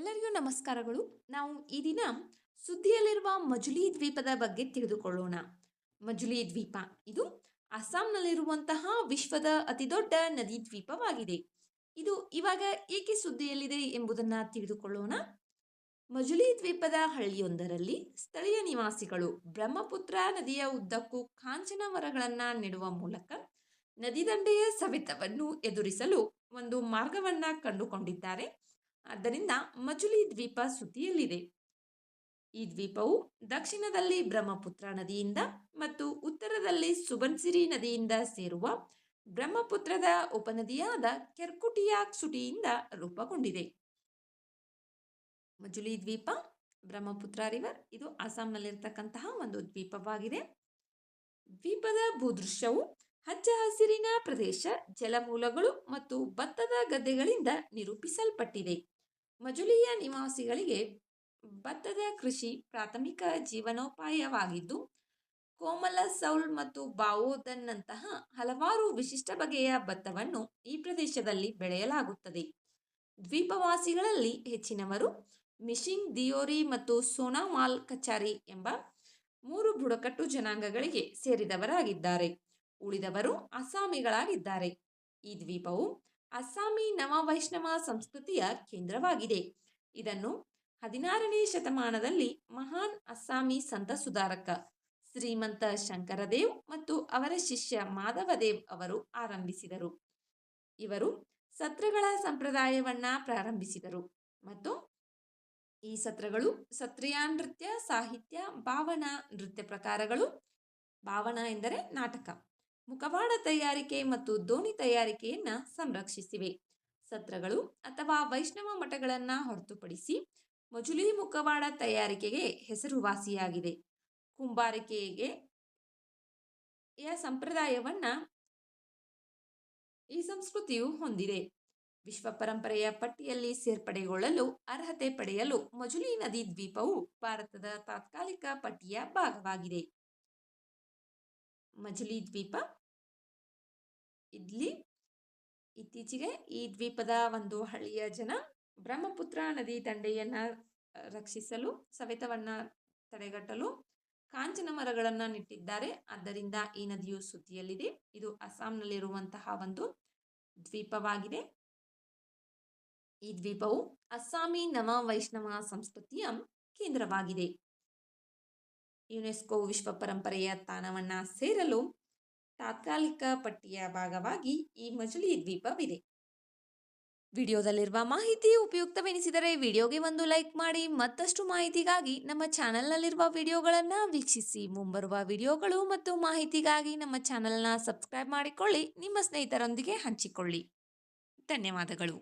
ಎಲ್ಲರಿಗೂ ನಮಸ್ಕಾರಗಳು. ನಾವು ಈ ದಿನ ಸುದ್ದಿಯಲ್ಲಿರುವ ಮಜುಲಿ ದ್ವೀಪದ ಬಗ್ಗೆ ತಿಳಿದುಕೊಳ್ಳೋಣ. ಮಜುಲಿ ದ್ವೀಪ ಇದು ಅಸ್ಸಾಂನಲ್ಲಿರುವಂತಹ ವಿಶ್ವದ ಅತಿದೊಡ್ಡ ನದಿ ದ್ವೀಪವಾಗಿದೆ. ಇದು ಇವಾಗ ಏಕೆ ಸುದ್ದಿಯಲ್ಲಿದೆ ಎಂಬುದನ್ನು ತಿಳಿದುಕೊಳ್ಳೋಣ. ಮಜುಲಿ ದ್ವೀಪದ ಹಳ್ಳಿಯೊಂದರಲ್ಲಿ ಸ್ಥಳೀಯ ನಿವಾಸಿಗಳು ಬ್ರಹ್ಮಪುತ್ರ ನದಿಯ ಉದ್ದಕ್ಕೂ ಕಾಂಚನ ಮರಗಳನ್ನು ನೆಡುವ ಮೂಲಕ ನದಿ ದಂಡೆಯ ಸವೆತವನ್ನು ಎದುರಿಸಲು ಒಂದು ಮಾರ್ಗವನ್ನ ಕಂಡುಕೊಂಡಿದ್ದಾರೆ. ಆದ್ದರಿಂದ ಮಜುಲಿ ದ್ವೀಪ ಸುದ್ದಿಯಲ್ಲಿದೆ. ಈ ದ್ವೀಪವು ದಕ್ಷಿಣದಲ್ಲಿ ಬ್ರಹ್ಮಪುತ್ರ ನದಿಯಿಂದ ಮತ್ತು ಉತ್ತರದಲ್ಲಿ ಸುಬನ್ಸಿರಿ ನದಿಯಿಂದ ಸೇರುವ ಬ್ರಹ್ಮಪುತ್ರದ ಉಪನದಿಯಾದ ಕೆರ್ಕುಟಿಯಾಕ್ಸುಟಿಯಿಂದ ರೂಪುಗೊಂಡಿದೆ. ಮಜುಲಿ ದ್ವೀಪ ಬ್ರಹ್ಮಪುತ್ರ ರಿವರ್ ಇದು ಅಸ್ಸಾಂನಲ್ಲಿರ್ತಕ್ಕಂತಹ ಒಂದು ದ್ವೀಪವಾಗಿದೆ. ದ್ವೀಪದ ಭೂದೃಶ್ಯವು ಹಚ್ಚ ಹಸಿರಿನ ಪ್ರದೇಶ, ಜಲಮೂಲಗಳು ಮತ್ತು ಭತ್ತದ ಗದ್ದೆಗಳಿಂದ ನಿರೂಪಿಸಲ್ಪಟ್ಟಿದೆ. ಮಜುಲಿಯ ನಿವಾಸಿಗಳಿಗೆ ಭತ್ತದ ಕೃಷಿ ಪ್ರಾಥಮಿಕ ಜೀವನೋಪಾಯವಾಗಿದ್ದು, ಕೋಮಲ ಸೌಲ್ ಮತ್ತು ಬಾವೋದನ್ನಂತಹ ಹಲವಾರು ವಿಶಿಷ್ಟ ಬಗೆಯ ಭತ್ತವನ್ನು ಈ ಪ್ರದೇಶದಲ್ಲಿ ಬೆಳೆಯಲಾಗುತ್ತದೆ. ದ್ವೀಪವಾಸಿಗಳಲ್ಲಿ ಹೆಚ್ಚಿನವರು ಮಿಶಿಂಗ್ ದಿಯೋರಿ ಮತ್ತು ಸೋನಾಮಾಲ್ ಕಚಾರಿ ಎಂಬ 3 ಬುಡಕಟ್ಟು ಜನಾಂಗಗಳಿಗೆ ಸೇರಿದವರಾಗಿದ್ದಾರೆ. ಉಳಿದವರು ಅಸ್ಸಾಮಿಗಳಾಗಿದ್ದಾರೆ. ಈ ದ್ವೀಪವು ಅಸ್ಸಾಮಿ ನವವೈಷ್ಣವ ಸಂಸ್ಕೃತಿಯ ಕೇಂದ್ರವಾಗಿದೆ. ಇದನ್ನು 16ನೇ ಶತಮಾನದಲ್ಲಿ ಮಹಾನ್ ಅಸ್ಸಾಮಿ ಸಂತ ಸುಧಾರಕ ಶ್ರೀಮಂತ ಶಂಕರದೇವ್ ಮತ್ತು ಅವರ ಶಿಷ್ಯ ಮಾಧವದೇವ್ ಅವರು ಆರಂಭಿಸಿದರು. ಇವರು ಸತ್ರಗಳ ಸಂಪ್ರದಾಯವನ್ನ ಪ್ರಾರಂಭಿಸಿದರು ಮತ್ತು ಈ ಸತ್ರಗಳು ಸತ್ರಿಯ ನೃತ್ಯ, ಸಾಹಿತ್ಯ, ಭಾವನಾ ನೃತ್ಯ ಪ್ರಕಾರಗಳು, ಭಾವನಾ ಎಂದರೆ ನಾಟಕ, ಮುಖವಾಡ ತಯಾರಿಕೆ ಮತ್ತು ದೋಣಿ ತಯಾರಿಕೆಯನ್ನ ಸಂರಕ್ಷಿಸಿವೆ. ಸತ್ರಗಳು ಅಥವಾ ವೈಷ್ಣವ ಮಠಗಳನ್ನು ಹೊರತುಪಡಿಸಿ ಮಜುಲಿ ಮುಖವಾಡ ತಯಾರಿಕೆಗೆ ಹೆಸರುವಾಸಿಯಾಗಿದೆ. ಕುಂಬಾರಿಕೆಗೆ ಸಂಪ್ರದಾಯವನ್ನ ಈ ಸಂಸ್ಕೃತಿಯು ಹೊಂದಿದೆ. ವಿಶ್ವ ಪರಂಪರೆಯ ಪಟ್ಟಿಯಲ್ಲಿ ಸೇರ್ಪಡೆಗೊಳ್ಳಲು ಅರ್ಹತೆ ಪಡೆಯಲು ಮಜುಲಿ ನದಿ ದ್ವೀಪವು ಭಾರತದ ತಾತ್ಕಾಲಿಕ ಪಟ್ಟಿಯ ಭಾಗವಾಗಿದೆ. ಮಜುಲಿ ದ್ವೀಪ ಇಲ್ಲಿ ಇತ್ತೀಚೆಗೆ ಈ ದ್ವೀಪದ ಒಂದು ಹಳ್ಳಿಯ ಜನ ಬ್ರಹ್ಮಪುತ್ರ ನದಿ ದಂಡೆಯನ್ನ ರಕ್ಷಿಸಲು, ಸವೆತವನ್ನ ತಡೆಗಟ್ಟಲು ಕಾಂಚನ ಮರಗಳನ್ನು ನೆಟ್ಟಿದ್ದಾರೆ. ಆದ್ದರಿಂದ ಈ ನದಿಯು ಸುದ್ದಿಯಲ್ಲಿದೆ. ಇದು ಅಸ್ಸಾಂನಲ್ಲಿರುವಂತಹ ಒಂದು ದ್ವೀಪವಾಗಿದೆ. ಈ ದ್ವೀಪವು ಅಸ್ಸಾಮಿ ನವ ವೈಷ್ಣವ ಸಂಸ್ಕೃತಿಯ ಕೇಂದ್ರವಾಗಿದೆ. ಯುನೆಸ್ಕೋ ವಿಶ್ವ ಪರಂಪರೆಯ ತಾಣವನ್ನ ಸೇರಲು ತಾತ್ಕಾಲಿಕ ಪಟ್ಟಿಯ ಭಾಗವಾಗಿ ಈ ಮಜುಲಿ ದ್ವೀಪವಿದೆ. ವಿಡಿಯೋದಲ್ಲಿರುವ ಮಾಹಿತಿ ಉಪಯುಕ್ತವೆನಿಸಿದರೆ ವಿಡಿಯೋಗೆ ಒಂದು ಲೈಕ್ ಮಾಡಿ. ಮತ್ತಷ್ಟು ಮಾಹಿತಿಗಾಗಿ ನಮ್ಮ ಚಾನೆಲ್ನಲ್ಲಿರುವ ವಿಡಿಯೋಗಳನ್ನು ವೀಕ್ಷಿಸಿ. ಮುಂಬರುವ ವಿಡಿಯೋಗಳು ಮತ್ತು ಮಾಹಿತಿಗಾಗಿ ನಮ್ಮ ಚಾನೆಲ್ನ ಸಬ್ಸ್ಕ್ರೈಬ್ ಮಾಡಿಕೊಳ್ಳಿ. ನಿಮ್ಮ ಸ್ನೇಹಿತರೊಂದಿಗೆ ಹಂಚಿಕೊಳ್ಳಿ. ಧನ್ಯವಾದಗಳು.